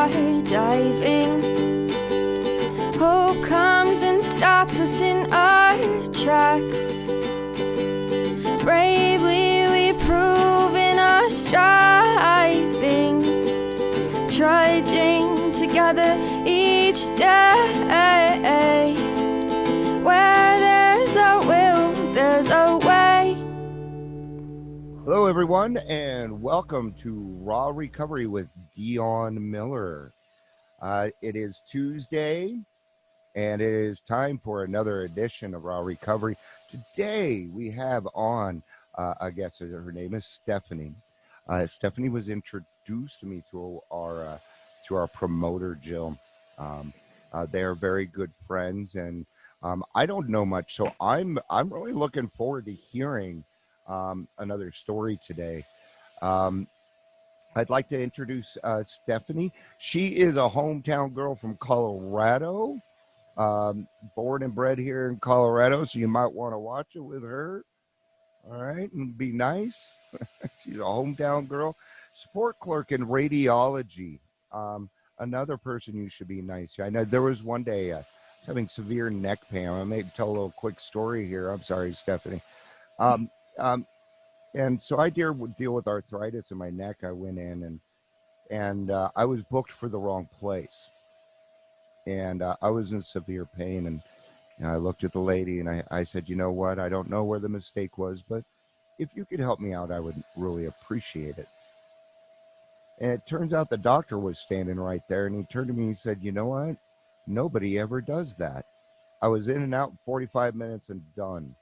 skydiving. Hope comes and stops us in our tracks. Bravely we prove in our striving, trudging together each day. Where there's a will, there's a way. Hello, everyone, and welcome to Raw Recovery with Dion Miller. It is Tuesday, and it is time for another edition of Raw Recovery. Today, we have on a guest. Her name is Stephanie. Stephanie was introduced to me through our promoter, Jill. They are very good friends, and I don't know much, so I'm really looking forward to hearing another story today. I'd like to introduce Stephanie. She is a hometown girl from Colorado, born and bred here in Colorado, so you might want to watch it with her. All right, and be nice. She's a hometown girl. Support clerk in radiology. Another person you should be nice to. I know there was one day I was having severe neck pain. I may tell a little quick story here. I'm sorry, Stephanie. And so I deal with arthritis in my neck. I went in and I was booked for the wrong place. And I was in severe pain. And I looked at the lady and I said, you know what? I don't know where the mistake was, but if you could help me out, I would really appreciate it. And it turns out the doctor was standing right there, and he turned to me and he said, you know what? Nobody ever does that. I was in and out in 45 minutes and done.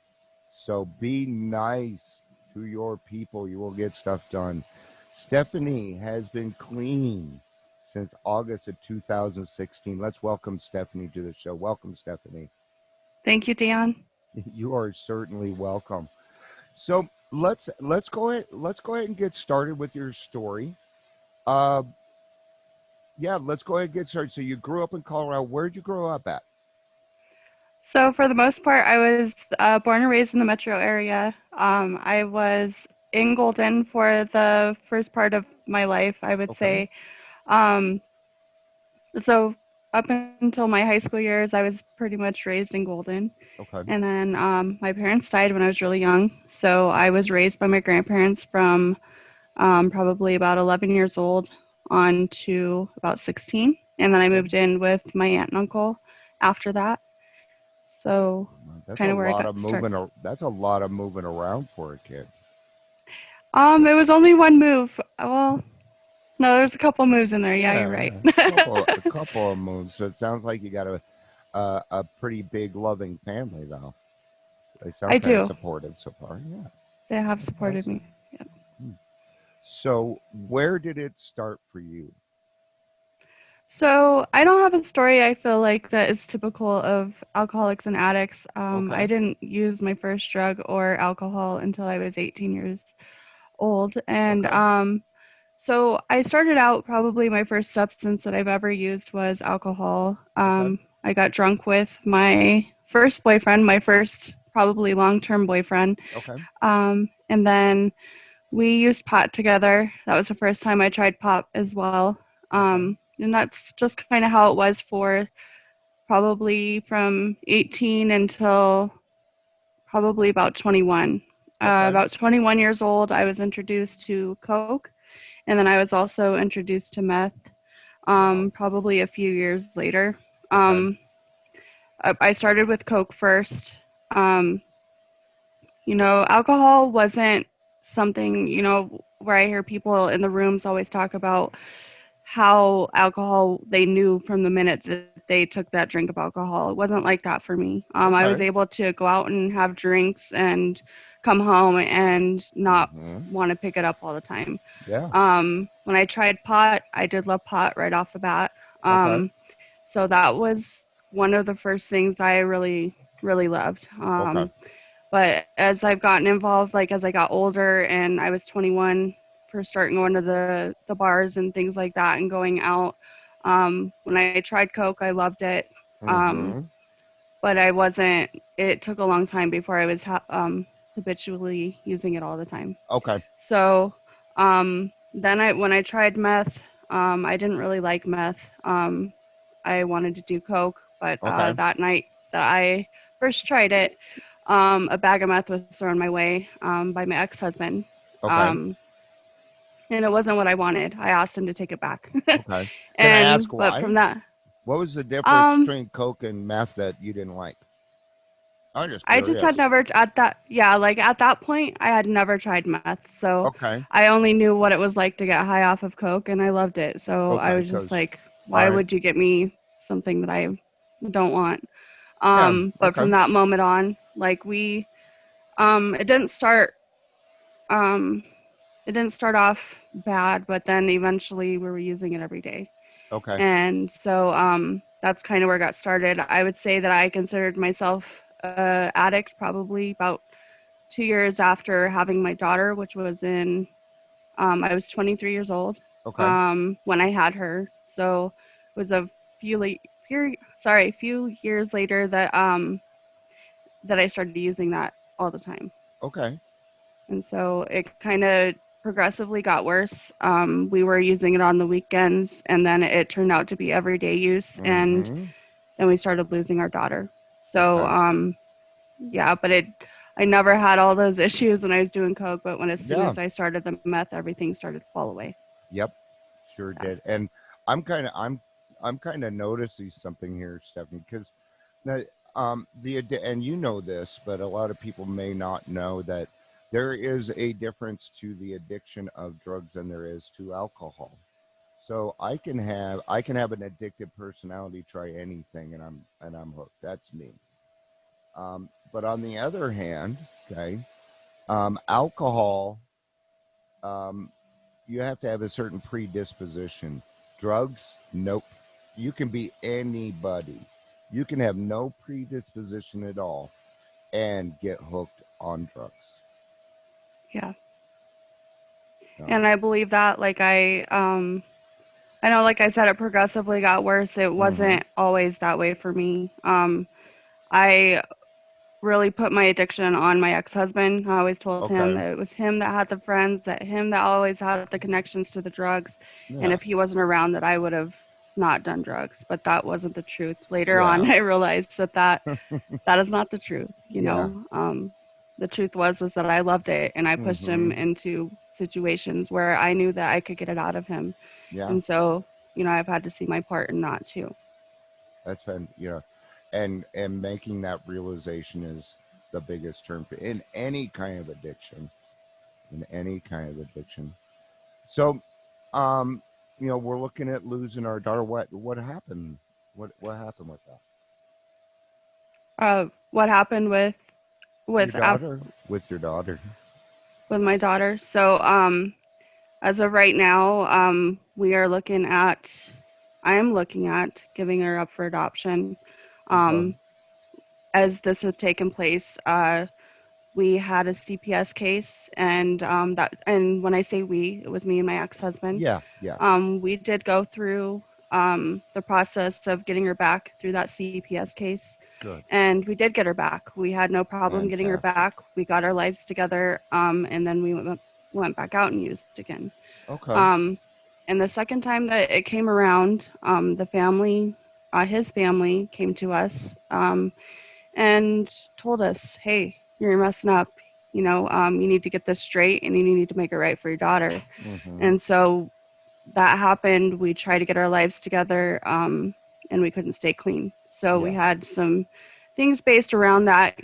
So be nice to your people. You will get stuff done. Stephanie has been clean since August of 2016. Let's welcome Stephanie to the show. Welcome, Stephanie. Thank you, Dion. You are certainly welcome. So let's go ahead and get started with your story. Let's go ahead and get started. So you grew up in Colorado. Where'd you grow up at? So for the most part, I was born and raised in the metro area. I was in Golden for the first part of my life, I would say. So up until my high school years, I was pretty much raised in Golden. Okay. And then my parents died when I was really young. So I was raised by my grandparents from probably about 11 years old on to about 16. And then I moved in with my aunt and uncle after that. So kind of where I got started. That's a lot of moving around for a kid. It was only one move. Well, no, there's a couple moves in there. Yeah, you're right. a couple of moves. So it sounds like you got a pretty big, loving family, though. They sound kind of supportive so far. Yeah, they have supported me. Yeah. So where did it start for you? So I don't have a story I feel like that is typical of alcoholics and addicts. I didn't use my first drug or alcohol until I was 18 years old. And so I started out, probably my first substance that I've ever used was alcohol. I got drunk with my first boyfriend, my first probably long-term boyfriend. And then we used pot together. That was the first time I tried pot as well. And that's just kind of how it was for probably from 18 until probably about 21. About 21 years old, I was introduced to Coke, and then I was also introduced to meth probably a few years later. I started with Coke first. Alcohol wasn't something, where I hear people in the rooms always talk about how alcohol they knew from the minute that they took that drink of alcohol. It wasn't like that for me. I was able to go out and have drinks and come home and not want to pick it up all the time. When I tried pot, I did love pot right off the bat. So that was one of the first things I really, really loved. But as I've gotten involved, like as I got older and I was 21, first starting going to the bars and things like that and going out. When I tried Coke, I loved it. But it took a long time before I was habitually using it all the time. Okay. So then when I tried meth, I didn't really like meth. I wanted to do coke, but Okay. that night that I first tried it, a bag of meth was thrown my way by my ex-husband. Okay. Um, and it wasn't what I wanted. I asked him to take it back. Okay. Can I And ask but why? from that, What was the difference um, between Coke and meth that you didn't like? I'm just I just had curious. never at that yeah, like at that point I had never tried meth. So Okay. I only knew what it was like to get high off of coke and I loved it. So I Okay. was just Because, like, all why right. would you get me something that I don't want? Yeah. But Okay. from that moment on, like it didn't start um it didn't start off bad, but then eventually we were using it every day. Okay. And so that's kind of where it got started. I would say that I considered myself a addict probably about 2 years after having my daughter, which was in I was 23 years old Okay. when I had her. So it was a few years later that I started using that all the time. Okay. And so it kind of progressively got worse. We were using it on the weekends, and then it turned out to be everyday use, and Mm-hmm. then we started losing our daughter. So Okay. yeah, but I never had all those issues when I was doing coke, but when as soon Yeah. as I started the meth, everything started to fall away. Yep. Sure Yeah. did. And I'm kind of I'm kind of noticing something here, Stephanie, because now, and you know this, but a lot of people may not know that there is a difference to the addiction of drugs than there is to alcohol. So I can have an addictive personality, try anything, and I'm hooked. That's me. But on the other hand, okay, alcohol, um, you have to have a certain predisposition. Drugs, nope. You can be anybody. You can have no predisposition at all and get hooked on drugs. Yeah. No. And I believe that I know like I said it progressively got worse. It Mm-hmm. wasn't always that way for me. I really put my addiction on my ex-husband. I always told him Okay. that it was him that had the friends, that him that always had the connections to the drugs, and Yeah. if he wasn't around that I would have not done drugs. But that wasn't the truth. Later on Yeah. I realized that is not the truth, you Yeah. know. The truth was that I loved it and I pushed him Mm-hmm. into situations where I knew that I could get it out of him. Yeah. And so, I've had to see my part in that too. That's been, and making that realization is the biggest term in any kind of addiction. In any kind of addiction. So, um, we're looking at losing our daughter. What happened? What happened with that? What happened Your with af- daughter? With your daughter? with my daughter? So, as of right now, I am looking at giving her up for adoption. Okay. Um, as this has taken place, we had a CPS case, and when I say we, it was me and my ex-husband. Yeah. Yes. We did go through the process of getting her back through that CPS case, Good. and we did get her back. We had no problem getting her Fantastic. back. We got our lives together, and then we went back out and used again. Okay. Um, and the second time that it came around, his family came to us and told us, "Hey, you're messing up. You need to get this straight, and you need to make it right for your daughter." Mm-hmm. And so that happened. We tried to get our lives together, and we couldn't stay clean. So we Yeah. had some things based around that,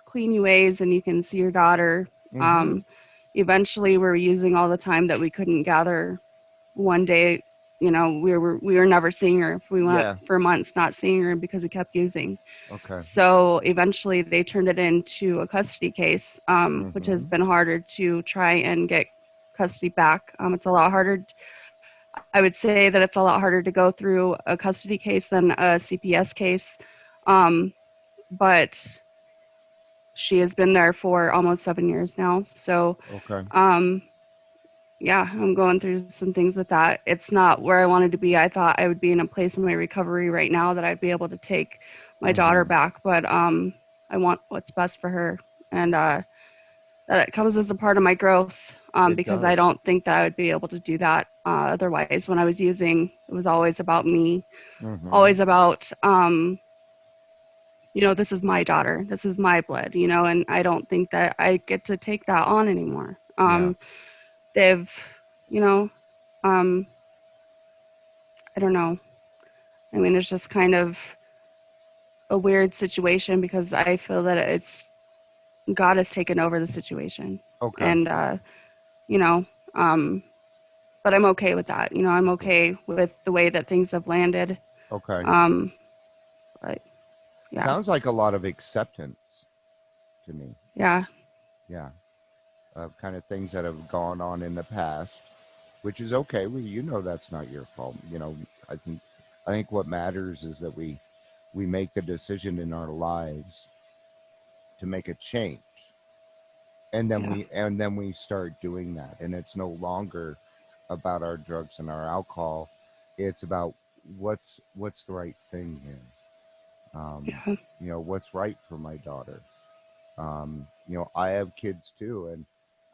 clean you ways, and you can see your daughter. Mm-hmm. Um, Eventually, we were using all the time that we couldn't gather. One day, we were never seeing her. We went Yeah. for months not seeing her because we kept using. Okay. So eventually, they turned it into a custody case, which has Mm-hmm. been harder to try and get custody back. It's a lot harder. I would say that it's a lot harder to go through a custody case than a CPS case. Um, but she has been there for almost 7 years now. So, Okay. um, yeah, I'm going through some things with that. It's not where I wanted to be. I thought I would be in a place in my recovery right now that I'd be able to take my daughter Mm-hmm. back, but I want what's best for her, and that it comes as a part of my growth. It because I does. don't think that I would be able to do that otherwise. When I was using, it was always about me, Mm-hmm. always about, this is my daughter, this is my blood, and I don't think that I get to take that on anymore. Yeah. They've, you know, um, I don't know. I mean, it's just kind of a weird situation because I feel that it's God has taken over the situation, Okay. and you know, um, but I'm okay with that. I'm okay with the way that things have landed. Okay. Um, but yeah, Sounds like a lot of acceptance to me. yeah, Yeah. Of kind of things that have gone on in the past, which is okay. Well, that's not your fault. I think I think what matters is that we make the decision in our lives to make a change. yeah, And then we start doing that. And it's no longer about our drugs and our alcohol. It's about what's the right thing here. yeah, What's right for my daughter. I have kids too, and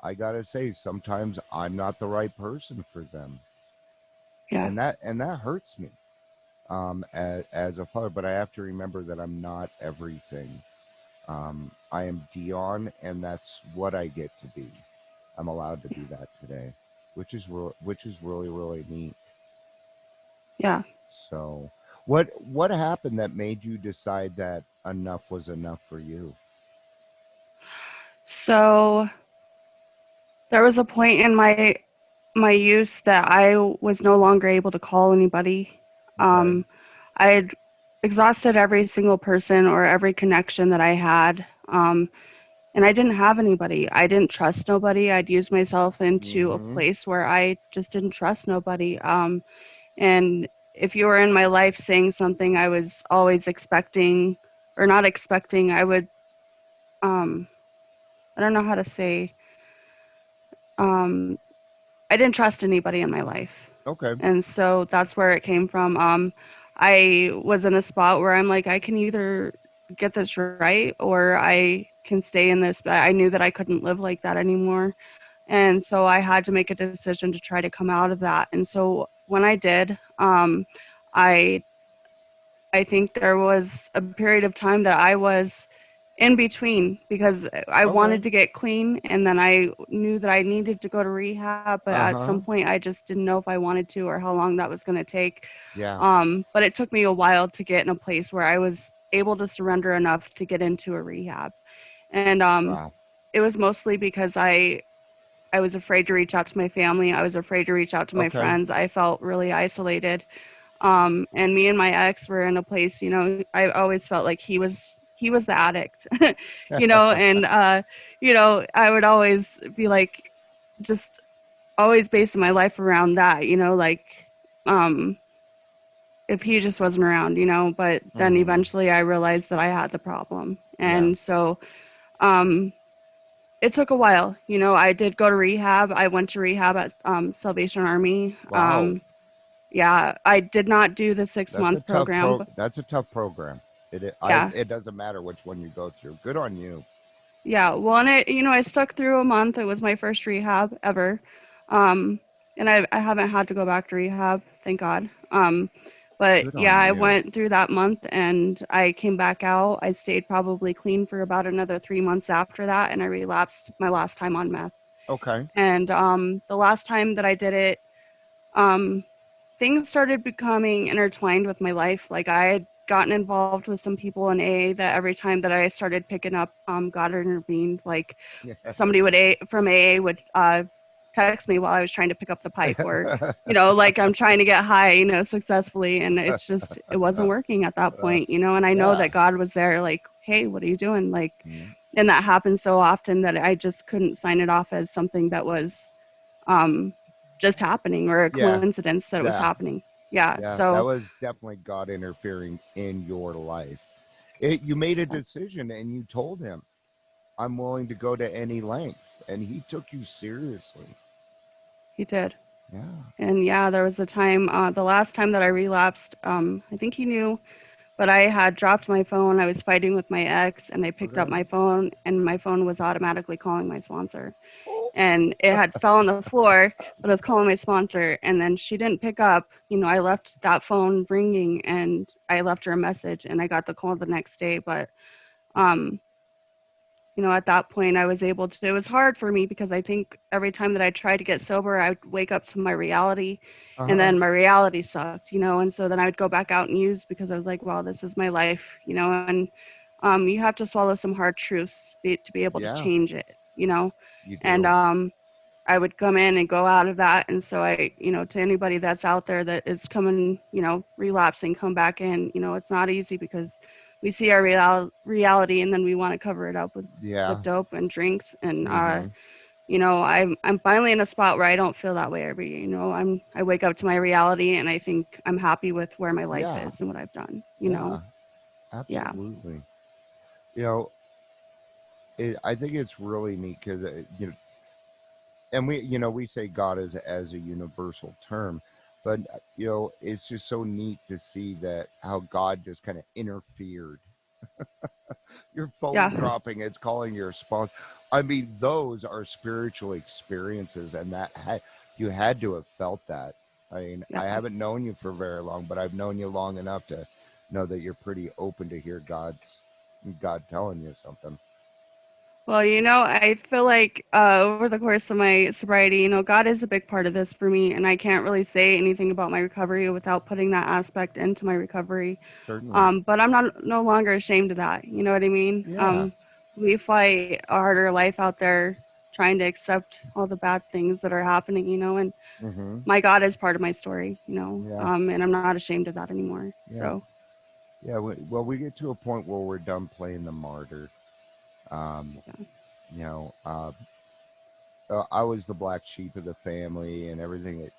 I gotta say, sometimes I'm not the right person for them, yeah, and that hurts me as a father. But I have to remember that I'm not everything. I am Dion, and that's what I get to be. I'm allowed to be that today, which is really really neat. yeah. So, what happened that made you decide that enough was enough for you? So there was a point in my use that I was no longer able to call anybody. Okay. I had exhausted every single person or every connection that I had. And I didn't have anybody. I didn't trust nobody. I'd used myself into a Mm-hmm. place where I just didn't trust nobody. And if you were in my life saying something, I was always expecting or not expecting. Um, I don't know how to say, um, I didn't trust anybody in my life. Okay. And so that's where it came from. I was in a spot where I'm like, I can either get this right or I can stay in this. But I knew that I couldn't live like that anymore. And so I had to make a decision to try to come out of that. And so when I did, I I think there was a period of time that I was in between because I wanted Okay. to get clean and then I knew that I needed to go to rehab, but at some Uh-huh. point I just didn't know if I wanted to or how long that was going to take. Yeah. But it took me a while to get in a place where I was able to surrender enough to get into a rehab. And Wow. it was mostly because I was afraid to reach out to my family. I was afraid to reach out to my Okay. friends. I felt really isolated. And me and my ex were in a place, I always felt like he was the addict, and I would always be like, just always basing my life around that, like, um, if he just wasn't around, but then Mm-hmm. eventually I realized that I had the problem. Yeah. And so, um, it took a while. I did go to rehab. I went to rehab at Salvation Army. Wow. Yeah, I did not do the 6 month program, but That's a tough program. yeah, It doesn't matter which one you go through. Good on you. yeah. Well, and I stuck through a month. It was my first rehab ever, um, and I haven't had to go back to rehab, thank God. But Good yeah, on I you. went through that month and I came back out. I stayed probably clean for about another 3 months after that, and I relapsed my last time on meth. Okay. And the last time that I did it, um, things started becoming intertwined with my life. Like I had gotten involved with some people in AA that every time that I started picking up, God intervened. Like Yeah. somebody from AA would text me while I was trying to pick up the pipe, or like I'm trying to get high, successfully, and it wasn't working at that point, and I know Yeah. that God was there, like, hey, what are you doing, like, Mhm. and that happened so often that I just couldn't sign it off as something that was um, just happening or a Yeah. coincidence that it was Yeah. happening. Yeah. Yeah. That So was definitely God interfering in your life. You made a decision and you told him, I'm willing to go to any length. And he took you seriously. he did. Yeah. And yeah, there was a time, the last time that I relapsed, I think he knew, but I had dropped my phone. I was fighting with my ex and I picked up Okay. my phone and my phone was automatically calling my sponsor. and it had fell on the floor, but I was calling my sponsor, and then she didn't pick up. I left that phone ringing, and I left her a message, and I got the call the next day. But um, at that point, I was able to. It was hard for me because I think every time that I tried to get sober, I would wake up to my reality, and Uh-huh. then my reality sucked. And so then I would go back out and use because I was like, "Wow, this is my life," and you have to swallow some hard truths to be able to Yeah, change it. you And do. I would come in and go out of that. And so to anybody that's out there that is coming, relapsing, come back in, it's not easy because we see our reality and then we want to cover it up with Yeah. dope and drinks. And, Mm-hmm. I'm finally in a spot where I don't feel that way I wake up to my reality and I think I'm happy with where my life Yeah. is and what I've done. Yeah. Yeah. Absolutely. You know, I think it's really neat because and we say God as a universal term, but it's just so neat to see that how God just kind of interfered. Your phone Yeah. dropping, it's calling your spouse. I mean, those are spiritual experiences, and you had to have felt that. I mean, I Yeah. haven't known you for very long, but I've known you long enough to know that you're pretty open to hear God telling you something. Well, I feel like over the course of my sobriety, God is a big part of this for me, and I can't really say anything about my recovery without putting that aspect into my recovery. Certainly. But I'm not no longer ashamed of that. You know what I mean? Yeah. We fight a harder life out there, trying to accept all the bad things that are happening. And Mm-hmm. my God is part of my story. Yeah. And I'm not ashamed of that anymore. Yeah. So Yeah. Well, we get to a point where we're done playing the martyr. Um, yeah, you know, uh, I was the black sheep of the family and everything.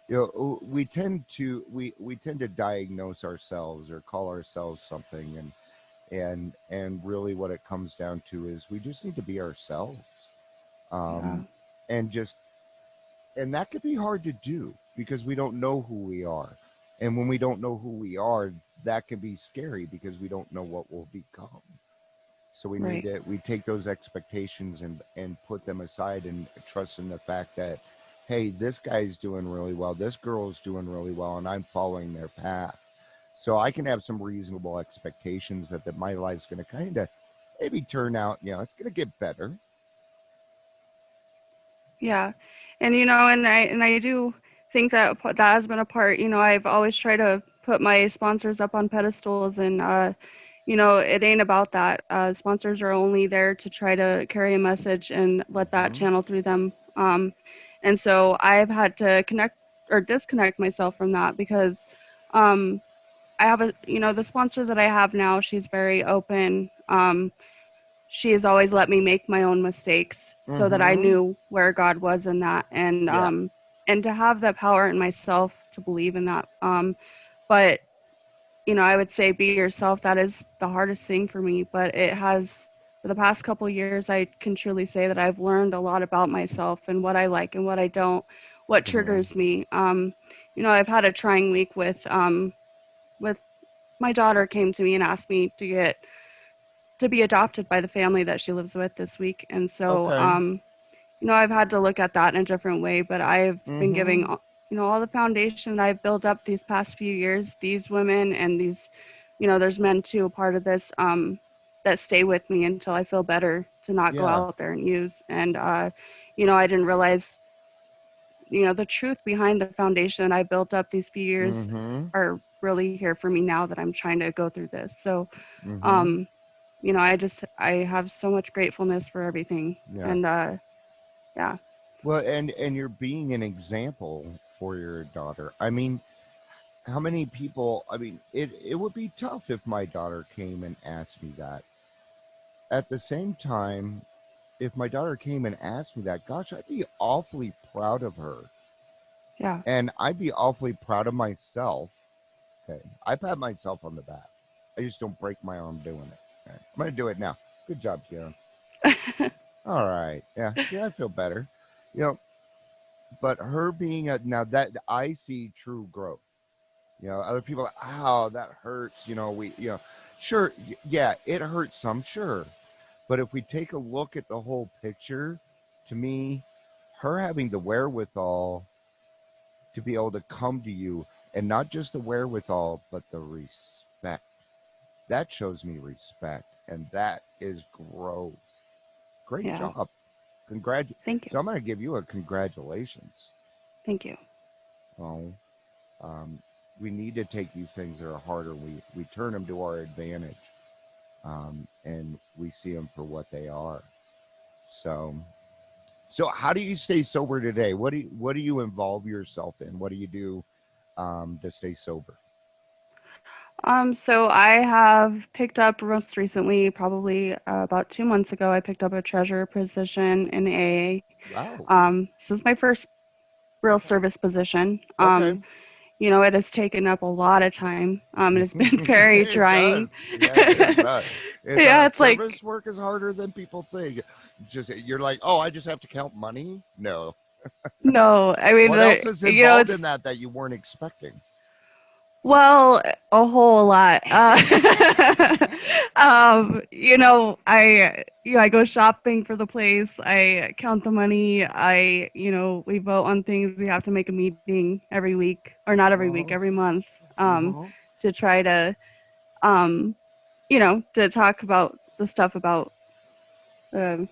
We tend to diagnose ourselves or call ourselves something, and really what it comes down to is we just need to be ourselves, yeah, um, and just and that could be hard to do because we don't know who we are, and when we don't know who we are, that can be scary because we don't know what we'll become. So right. we take those expectations and put them aside and trust in the fact that, hey, this guy's doing really well, this girl's doing really well, and I'm following their path. So I can have some reasonable expectations that my life's going to kind of maybe turn out, it's going to get better. Yeah. And and I do think that that has been a part. I've always tried to put my sponsors up on pedestals and it ain't about that. Sponsors are only there to try to carry a message and let that Hmm. channel through them. And so I've had to connect or disconnect myself from that because um I have the sponsor that I have now, she's very open. She has always let me make my own mistakes so that I Hmm. knew where God was in that, Yeah. and to have that power in myself to believe in that. But I would say be yourself. That is the hardest thing for me, but it has for the past couple of years I can truly say that I've learned a lot about myself and what I like and what I don't, what Hmm. triggers me. I've had a trying week with my daughter came to me and asked me to be adopted by the family that she lives with this week. And so, Okay. I've had to look at that in a different way, but I've been giving, Hmm. all the foundation that I've built up these past few years, these women and these, there's men too, a part of this, that stay with me until I feel better to not go Yeah. out there and use. And, I didn't realize, the truth behind the foundation that I built up these few years Hmm. are really here for me now that I'm trying to go through this. So, Hmm. um, I have so much gratefulness for everything. Yeah. And yeah. Well, and you're being an example for your daughter. I mean, how many people, I mean, it would be tough if my daughter came and asked me that. At the same time, if my daughter came and asked me that, gosh, I'd be awfully proud of her. Yeah. And I'd be awfully proud of myself. Okay. I pat myself on the back. I just don't break my arm doing it. Okay. I'm going to do it now. Good job, Dion. All right. Yeah. See, I feel better. You know, but her being now that I see true growth. Other people are like, oh, that hurts. Sure, yeah, it hurts some, sure. But if we take a look at the whole picture, to me, her having the wherewithal to be able to come to you, and not just the wherewithal, but the respect. That shows me respect, and that is growth. Great Yeah. job. Congrat. Thank you. So I'm going to give you a congratulations. Thank you. Oh, um, we need to take these things that are harder. We turn them to our advantage, and we see them for what they are. So, so how do you stay sober today? What do you involve yourself in? What do you do to stay sober? So I have picked up most recently, probably about 2 months ago, I picked up a treasurer position in AA. Wow. This is my first real Okay. service position. Okay. It has taken up a lot of time. It has been very It trying. does. Yeah, it is. It's Yeah, it's like service work is harder than people think. Just you're like, oh, I just have to count money. No. no, I mean, What else is involved it's in that you weren't expecting? well, a whole lot. I go shopping for the place. I count the money. We vote on things. We have to make a meeting every week, or not every week, Uh-huh. every month, Uh-huh. to try to, um, to talk about the stuff about um,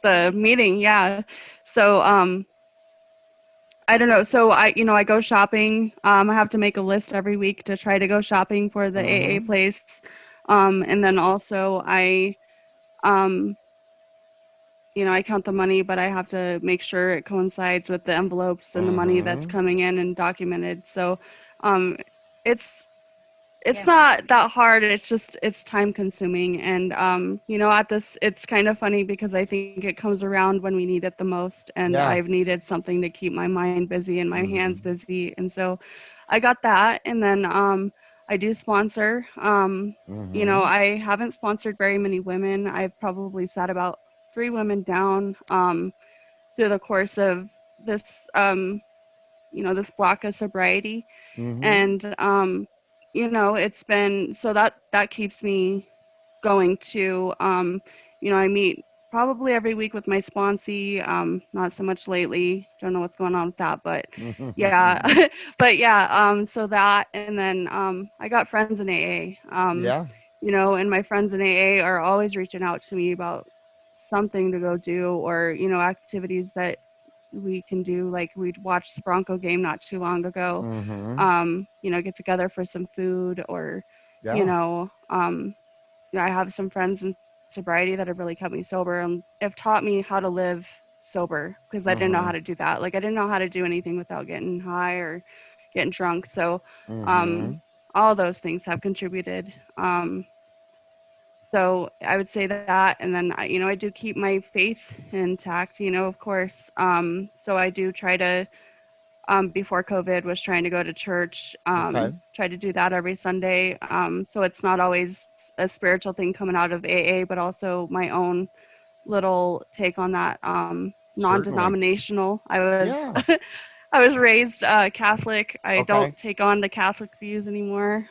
the meeting. Yeah. So, I don't know. So I go shopping. I have to make a list every week to try to go shopping for the AA Uh-huh. place. And then also um, I count the money, but I have to make sure it coincides with the envelopes and the money that's Uh-huh. coming in and documented. So, um, it's it's not that hard. It's time consuming. And at this it's kind of funny because I think it comes around when we need it the most, and Yeah. I've needed something to keep my mind busy and my Mm-hmm. hands busy. And so I got that. And then I do sponsor. Mm-hmm. I haven't sponsored very many women. I've probably sat about 3 women down through the course of this um this block of sobriety. Mm-hmm. And it's been so that keeps me going too. I meet probably every week with my sponsee. Not so much lately, don't know what's going on with that, but yeah. But yeah, so that. And then I got friends in AA. Yeah. And my friends in AA are always reaching out to me about something to go do, or activities that we can do. Like, we'd watched the Bronco game not too long ago. Mm-hmm. Get together for some food, or you Yeah. know um I have some friends in sobriety that have really kept me sober and have taught me how to live sober, because I didn't know how Mm-hmm. to do that. Like, I didn't know how to do anything without getting high or getting drunk. So Mm-hmm. um all those things have contributed. So I would say that. And then I do keep my faith intact, of course. So I do try to, before COVID, was trying to go to church, Okay. try to do that every Sunday. So it's not always a spiritual thing coming out of AA, but also my own little take on that. Certainly. Non-denominational. I was Yeah. I was raised Catholic. I Okay. don't take on the Catholic views anymore.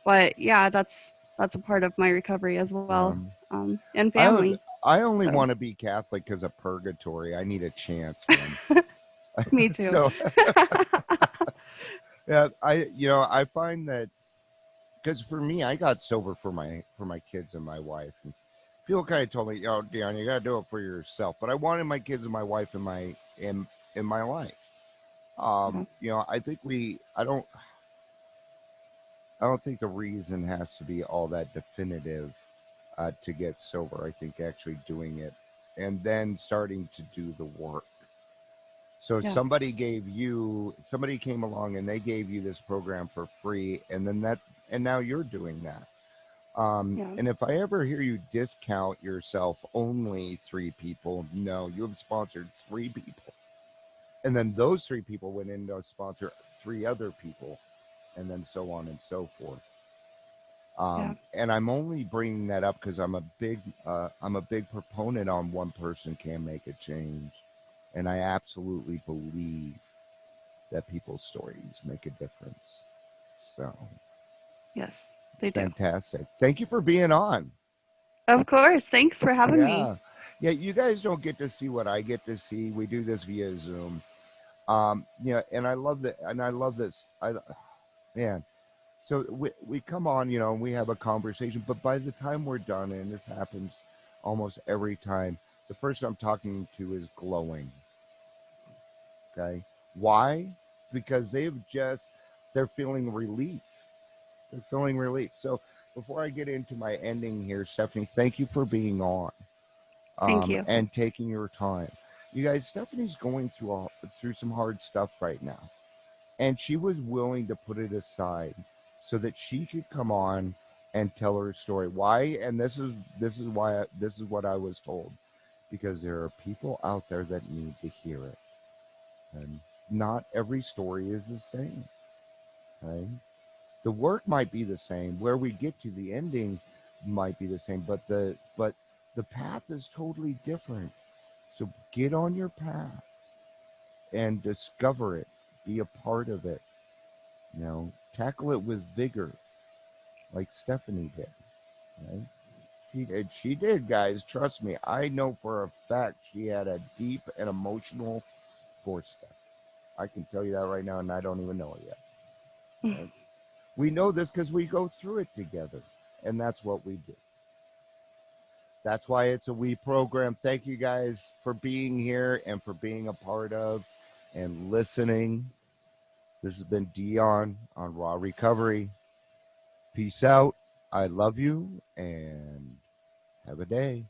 But yeah, that's a part of my recovery as well, Um, and I would, family. I only So want to be Catholic because of purgatory. I need a chance, man. me too. So yeah, I find that because for me, I got sober for my kids and my wife. And people kind of told me, "Oh, Dion, you got to do it for yourself." But I wanted my kids and my wife in my life. Yeah. I think I don't think the reason has to be all that definitive to get sober. I think actually doing it and then starting to do the work. So Yeah. somebody came along and they gave you this program for free, and now you're doing that. Yeah. And if I ever hear you discount yourself only 3 people, no, you have sponsored 3 people. And then those 3 people went in to sponsor 3 other people, and then so on and so forth. Yeah. And I'm only bringing that up because I'm a big proponent on one person can make a change, and I absolutely believe that people's stories make a difference. So Yes, it's they do. fantastic. Thank you for being on. Of course. Thanks for having me. Yeah. Yeah, you guys don't get to see what I get to see. We do this via Zoom. And I love that, and I love this. Man, so we come on, and we have a conversation, but by the time we're done, and this happens almost every time, the person I'm talking to is glowing. Okay. Why? Because they're feeling relief. They're feeling relief. So before I get into my ending here, Stephanie, thank you for being on, Thank you. and taking your time. You guys, Stephanie's going through some hard stuff right now, and she was willing to put it aside so that she could come on and tell her story. Why? And this is what I was told, because there are people out there that need to hear it, and not every story is the same. Okay? The work might be the same. Where we get to the ending might be the same, but the path is totally different. So get on your path and discover it. Be a part of it. Tackle it with vigor, like Stephanie did. Right? She did, guys. Trust me. I know for a fact she had a deep and emotional four-step. I can tell you that right now, and I don't even know it yet. Right? We know this because we go through it together, and that's what we do. That's why it's a we program. Thank you guys for being here and for being a part of and listening. This has been Dion on Raw Recovery. Peace out. I love you and have a day.